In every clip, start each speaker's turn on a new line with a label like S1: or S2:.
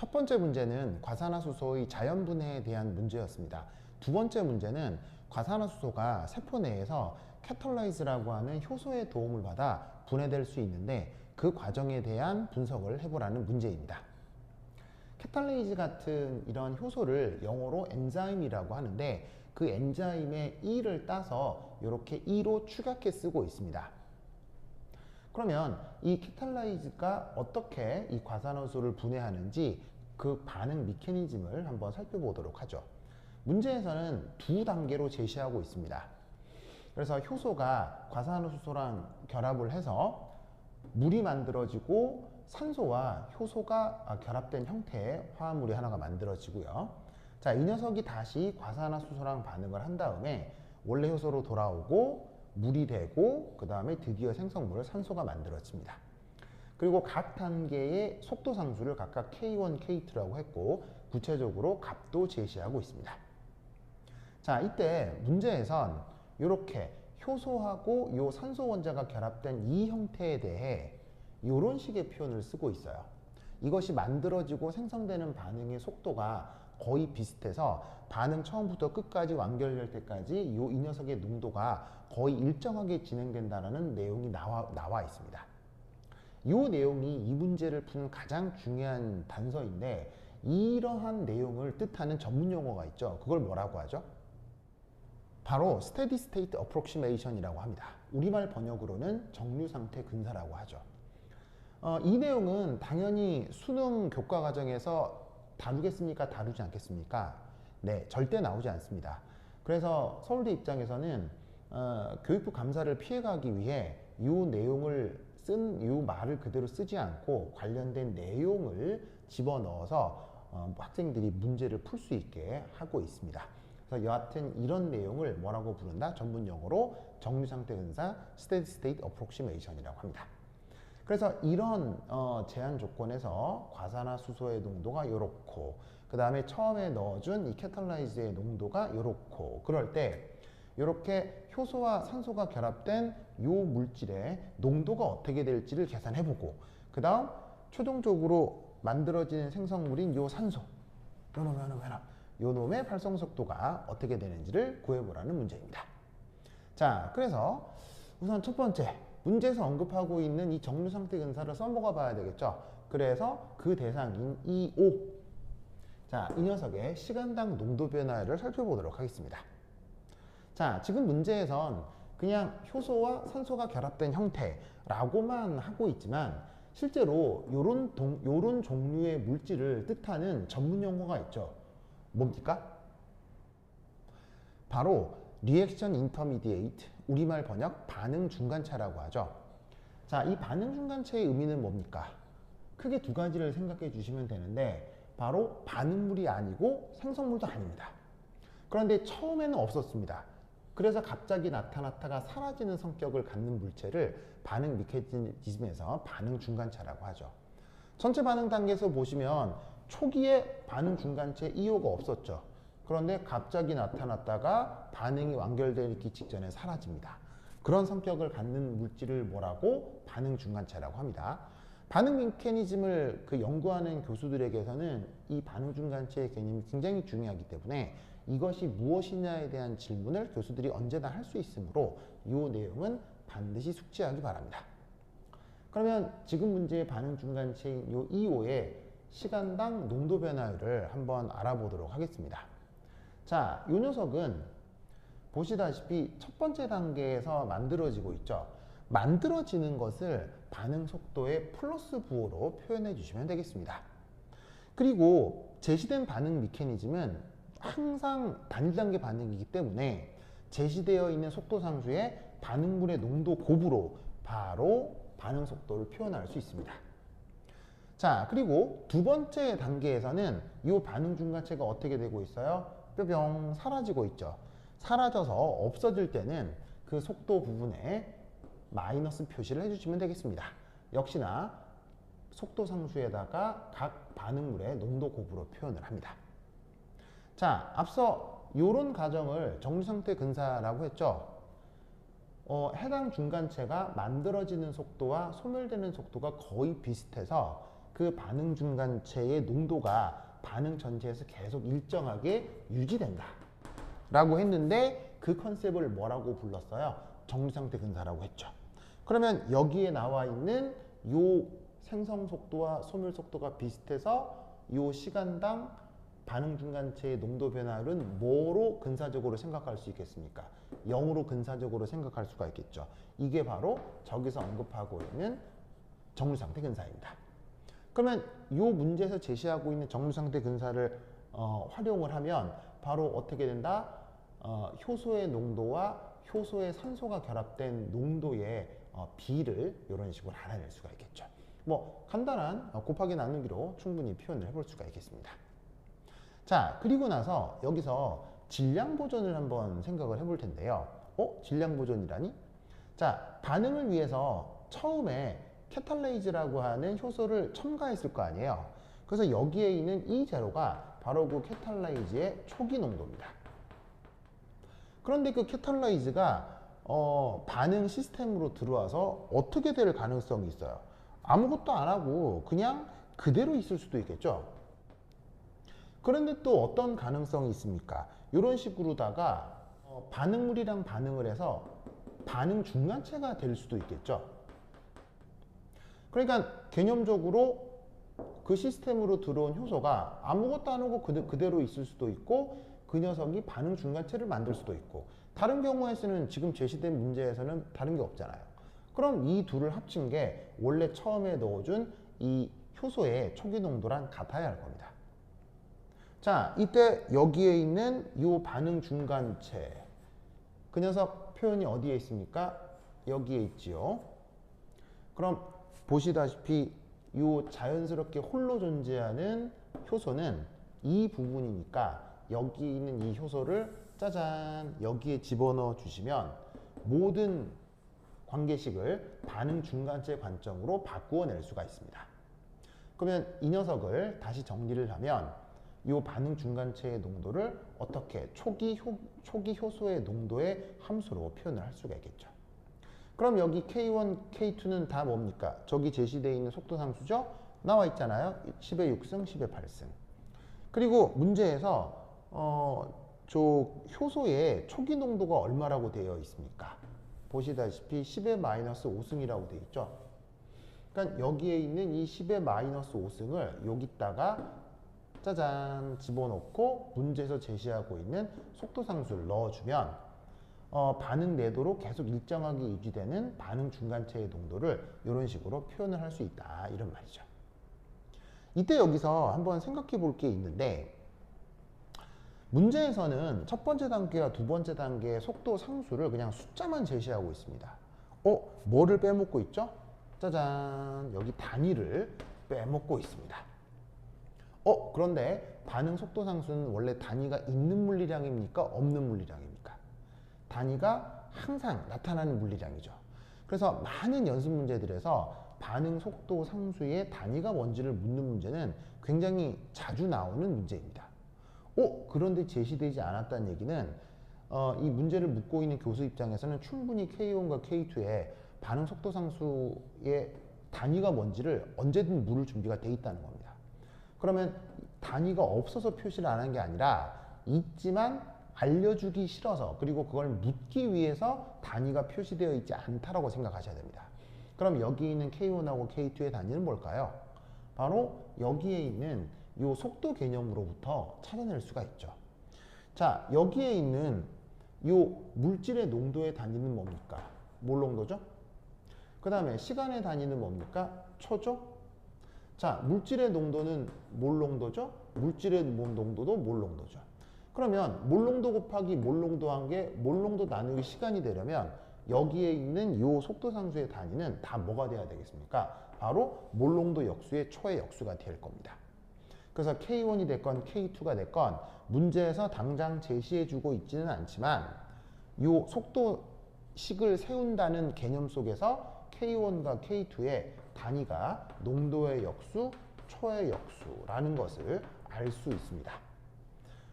S1: 첫 번째 문제는 과산화수소의 자연분해에 대한 문제였습니다. 두 번째 문제는 과산화수소가 세포 내에서 캐탈라이즈라고 하는 효소의 도움을 받아 분해될 수 있는데 그 과정에 대한 분석을 해보라는 문제입니다. 캐탈레이즈 같은 이런 효소를 영어로 엔자임이라고 하는데 그 엔자임의 E를 따서 이렇게 E로 축약해 쓰고 있습니다. 그러면 이 캐탈라이즈가 어떻게 이 과산화수소를 분해하는지 그 반응 메커니즘을 한번 살펴보도록 하죠. 문제에서는 두 단계로 제시하고 있습니다. 그래서 효소가 과산화수소랑 결합을 해서 물이 만들어지고 산소와 효소가 결합된 형태의 화합물이 하나가 만들어지고요. 자, 이 녀석이 다시 과산화수소랑 반응을 한 다음에 원래 효소로 돌아오고 물이 되고 그 다음에 드디어 생성물 산소가 만들어집니다. 그리고 각 단계의 속도 상수를 각각 K1, K2라고 했고 구체적으로 값도 제시하고 있습니다. 자, 이때 문제에선 이렇게 효소하고 요 산소 원자가 결합된 이 형태에 대해 이런 식의 표현을 쓰고 있어요. 이것이 만들어지고 생성되는 반응의 속도가 거의 비슷해서 반응 처음부터 끝까지 완결될 때까지 이 녀석의 농도가 거의 일정하게 진행된다는 내용이 나와 있습니다. 이 내용이 이 문제를 푸는 가장 중요한 단서인데 이러한 내용을 뜻하는 전문 용어가 있죠. 그걸 뭐라고 하죠? 바로 Steady State Approximation이라고 합니다. 우리말 번역으로는 정류상태 근사라고 하죠. 이 내용은 당연히 수능 교과 과정에서 다루겠습니까? 다루지 않겠습니까? 네, 절대 나오지 않습니다. 그래서 서울대 입장에서는 교육부 감사를 피해가기 위해 이 내용을 이 말을 그대로 쓰지 않고 관련된 내용을 집어넣어서 학생들이 문제를 풀 수 있게 하고 있습니다. 그래서 여하튼 이런 내용을 뭐라고 부른다? 전문 용어로 정류상태 근사 Steady State Approximation이라고 합니다. 그래서 이런 제한 조건에서 과산화수소의 농도가 요렇고 그 다음에 처음에 넣어준 이 캐탈라이즈의 농도가 요렇고 그럴 때 이렇게 효소와 산소가 결합된 요 물질의 농도가 어떻게 될지를 계산해보고 그 다음 최종적으로 만들어지는 생성물인 요 산소 요 놈의 활성 속도가 어떻게 되는지를 구해보라는 문제입니다. 자, 그래서 우선 첫 번째 문제에서 언급하고 있는 이 정류상태 근사를 써먹어 봐야 되겠죠. 그래서 그 대상인 EO, 자, 이 녀석의 시간당 농도 변화를 살펴보도록 하겠습니다. 자, 지금 문제에선 그냥 효소와 산소가 결합된 형태라고만 하고 있지만 실제로 요런 종류의 물질을 뜻하는 전문 용어가 있죠. 뭡니까? 바로 리액션 인터미디에이트, 우리말 번역 반응 중간차라고 하죠. 자, 이 반응 중간차의 의미는 뭡니까? 크게 두 가지를 생각해 주시면 되는데 바로 반응물이 아니고 생성물도 아닙니다. 그런데 처음에는 없었습니다. 그래서 갑자기 나타났다가 사라지는 성격을 갖는 물체를 반응 메커니즘에서 반응 중간차라고 하죠. 전체 반응 단계에서 보시면 초기에 반응 중간체 EO가 없었죠. 그런데 갑자기 나타났다가 반응이 완결되기 직전에 사라집니다. 그런 성격을 갖는 물질을 뭐라고? 반응 중간체라고 합니다. 반응 메커니즘을 연구하는 교수들에게서는 이 반응 중간체의 개념이 굉장히 중요하기 때문에 이것이 무엇이냐에 대한 질문을 교수들이 언제나 할 수 있으므로 이 내용은 반드시 숙지하기 바랍니다. 그러면 지금 문제의 반응 중간체인 이 EO의 시간당 농도 변화율을 한번 알아보도록 하겠습니다. 자, 이 녀석은 보시다시피 첫 번째 단계에서 만들어지고 있죠. 만들어지는 것을 반응 속도의 플러스 부호로 표현해 주시면 되겠습니다. 그리고 제시된 반응 메커니즘은 항상 단위단계 반응이기 때문에 제시되어 있는 속도 상수의 반응물의 농도 곱으로 바로 반응 속도를 표현할 수 있습니다. 자, 그리고 두 번째 단계에서는 이 반응 중간체가 어떻게 되고 있어요? 뿅뿅 사라지고 있죠. 사라져서 없어질 때는 그 속도 부분에 마이너스 표시를 해주시면 되겠습니다. 역시나 속도 상수에다가 각 반응물의 농도 곱으로 표현을 합니다. 자, 앞서 이런 가정을 정류상태 근사라고 했죠. 해당 중간체가 만들어지는 속도와 소멸되는 속도가 거의 비슷해서 그 반응 중간체의 농도가 반응 전체에서 계속 일정하게 유지된다 라고 했는데, 그 컨셉을 뭐라고 불렀어요? 정류상태 근사라고 했죠. 그러면 여기에 나와 있는 요 생성 속도와 소멸 속도가 비슷해서 요 시간당 반응 중간체의 농도 변화율은 뭐로 근사적으로 생각할 수 있겠습니까? 0으로 근사적으로 생각할 수가 있겠죠. 이게 바로 저기서 언급하고 있는 정류상태 근사입니다. 그러면 이 문제에서 제시하고 있는 정류상태 근사를 활용을 하면 바로 어떻게 된다? 효소의 농도와 효소의 산소가 결합된 농도의 비를 이런 식으로 알아낼 수가 있겠죠. 뭐 간단한 곱하기 나누기로 충분히 표현을 해볼 수가 있겠습니다. 자, 그리고 나서 여기서 질량 보존을 한번 생각을 해볼 텐데요. 질량 보존이라니? 자, 반응을 위해서 처음에 캐탈레이즈라고 하는 효소를 첨가했을 거 아니에요. 그래서 여기에 있는 이 재료가 바로 그 캐탈레이즈의 초기 농도입니다. 그런데 그 캐탈레이즈가 반응 시스템으로 들어와서 어떻게 될 가능성이 있어요? 아무것도 안 하고 그냥 그대로 있을 수도 있겠죠. 그런데 또 어떤 가능성이 있습니까? 이런 식으로다가 반응물이랑 반응을 해서 반응 중간체가 될 수도 있겠죠. 그러니까 개념적으로 그 시스템으로 들어온 효소가 아무것도 안 하고 그대로 있을 수도 있고, 그 녀석이 반응 중간체를 만들 수도 있고, 다른 경우에서는 지금 제시된 문제에서는 다른 게 없잖아요. 그럼 이 둘을 합친 게 원래 처음에 넣어준 이 효소의 초기 농도랑 같아야 할 겁니다. 자, 이때 여기에 있는 이 반응 중간체, 그 녀석 표현이 어디에 있습니까? 여기에 있지요. 그럼 보시다시피 이 자연스럽게 홀로 존재하는 효소는 이 부분이니까 여기 있는 이 효소를 짜잔 여기에 집어넣어 주시면 모든 관계식을 반응 중간체 관점으로 바꾸어 낼 수가 있습니다. 그러면 이 녀석을 다시 정리를 하면 이 반응 중간체의 농도를 어떻게 초기 효소의 농도의 함수로 표현을 할 수가 있겠죠. 그럼 여기 K1, K2는 다 뭡니까? 저기 제시되어 있는 속도 상수죠? 나와 있잖아요. 10의 6승, 10의 8승. 그리고 문제에서 저 효소의 초기 농도가 얼마라고 되어 있습니까? 보시다시피 10의 마이너스 5승이라고 되어 있죠. 그러니까 여기에 있는 이 10의 마이너스 5승을 여기다가 짜잔 집어넣고 문제에서 제시하고 있는 속도 상수를 넣어주면 반응 내도로 계속 일정하게 유지되는 반응 중간체의 농도를 이런 식으로 표현을 할 수 있다, 이런 말이죠. 이때 여기서 한번 생각해 볼 게 있는데, 문제에서는 첫 번째 단계와 두 번째 단계의 속도 상수를 그냥 숫자만 제시하고 있습니다. 뭐를 빼먹고 있죠? 짜잔, 여기 단위를 빼먹고 있습니다. 그런데 반응 속도 상수는 원래 단위가 있는 물리량입니까? 없는 물리량입니까? 단위가 항상 나타나는 물리량이죠. 그래서 많은 연습 문제들에서 반응 속도 상수의 단위가 뭔지를 묻는 문제는 굉장히 자주 나오는 문제입니다. 그런데 제시되지 않았다는 얘기는 이 문제를 묻고 있는 교수 입장에서는 충분히 K1과 K2의 반응 속도 상수의 단위가 뭔지를 언제든 물을 준비가 돼 있다는 겁니다. 그러면 단위가 없어서 표시를 안 한 게 아니라 있지만 알려주기 싫어서, 그리고 그걸 묻기 위해서 단위가 표시되어 있지 않다라고 생각하셔야 됩니다. 그럼 여기 있는 K1하고 K2의 단위는 뭘까요? 바로 여기에 있는 이 속도 개념으로부터 찾아낼 수가 있죠. 자, 여기에 있는 이 물질의 농도의 단위는 뭡니까? 몰농도죠? 그 다음에 시간의 단위는 뭡니까? 초죠? 자, 물질의 농도는 몰농도죠? 물질의 농도도 몰농도죠. 그러면 몰농도 곱하기 몰농도 한 게 몰농도 나누기 시간이 되려면 여기에 있는 이 속도 상수의 단위는 다 뭐가 돼야 되겠습니까? 바로 몰농도 역수의 초의 역수가 될 겁니다. 그래서 K1이 됐건 K2가 됐건 문제에서 당장 제시해주고 있지는 않지만 이 속도식을 세운다는 개념 속에서 K1과 K2의 단위가 농도의 역수, 초의 역수라는 것을 알 수 있습니다.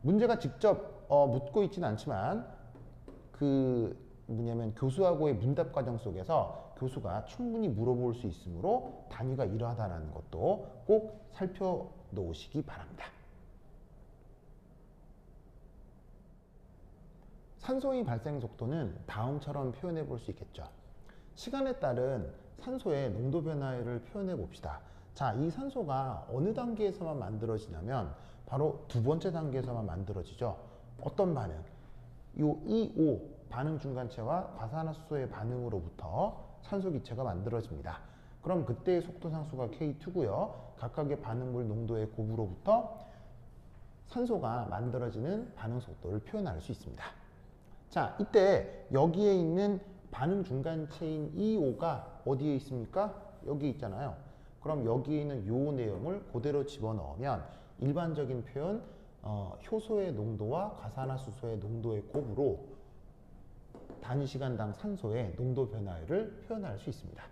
S1: 문제가 직접 묻고 있지는 않지만 그 뭐냐면 교수하고의 문답 과정 속에서 교수가 충분히 물어볼 수 있으므로 단위가 이러하다는 것도 꼭 살펴놓으시기 바랍니다. 산소의 발생 속도는 다음처럼 표현해 볼 수 있겠죠. 시간에 따른 산소의 농도 변화를 표현해 봅시다. 자, 이 산소가 어느 단계에서만 만들어지냐면 바로 두 번째 단계에서만 만들어지죠. 어떤 반응? 요 EO 반응 중간체와 과산화수소의 반응으로부터 산소 기체가 만들어집니다. 그럼 그때의 속도 상수가 K2고요. 각각의 반응물 농도의 곱으로부터 산소가 만들어지는 반응 속도를 표현할 수 있습니다. 자, 이때 여기에 있는 반응 중간체인 EO가 어디에 있습니까? 여기 있잖아요. 그럼 여기에 있는 요 내용을 그대로 집어넣으면 일반적인 표현 효소의 농도와 과산화수소의 농도의 곱으로 단위시간당 산소의 농도 변화율을 표현할 수 있습니다.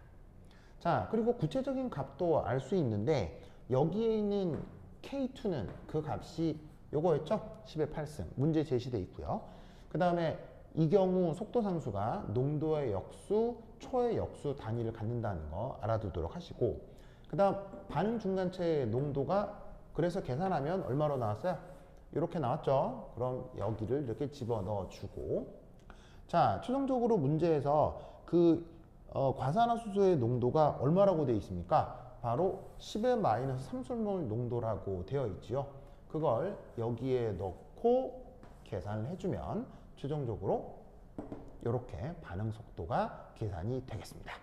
S1: 자, 그리고 구체적인 값도 알 수 있는데 여기에 있는 K2는 그 값이 요거였죠? 10의 8승 문제 제시되어 있고요. 그 다음에 이 경우 속도 상수가 농도의 역수, 초의 역수 단위를 갖는다는 거 알아두도록 하시고, 그 다음 반응 중간체의 농도가 그래서 계산하면 얼마로 나왔어요? 이렇게 나왔죠. 그럼 여기를 이렇게 집어넣어 주고, 자, 최종적으로 문제에서 그 과산화수소의 농도가 얼마라고 되어 있습니까? 바로 10의 마이너스 3솔몰 농도라고 되어 있지요. 그걸 여기에 넣고 계산을 해주면 최종적으로 이렇게 반응 속도가 계산이 되겠습니다.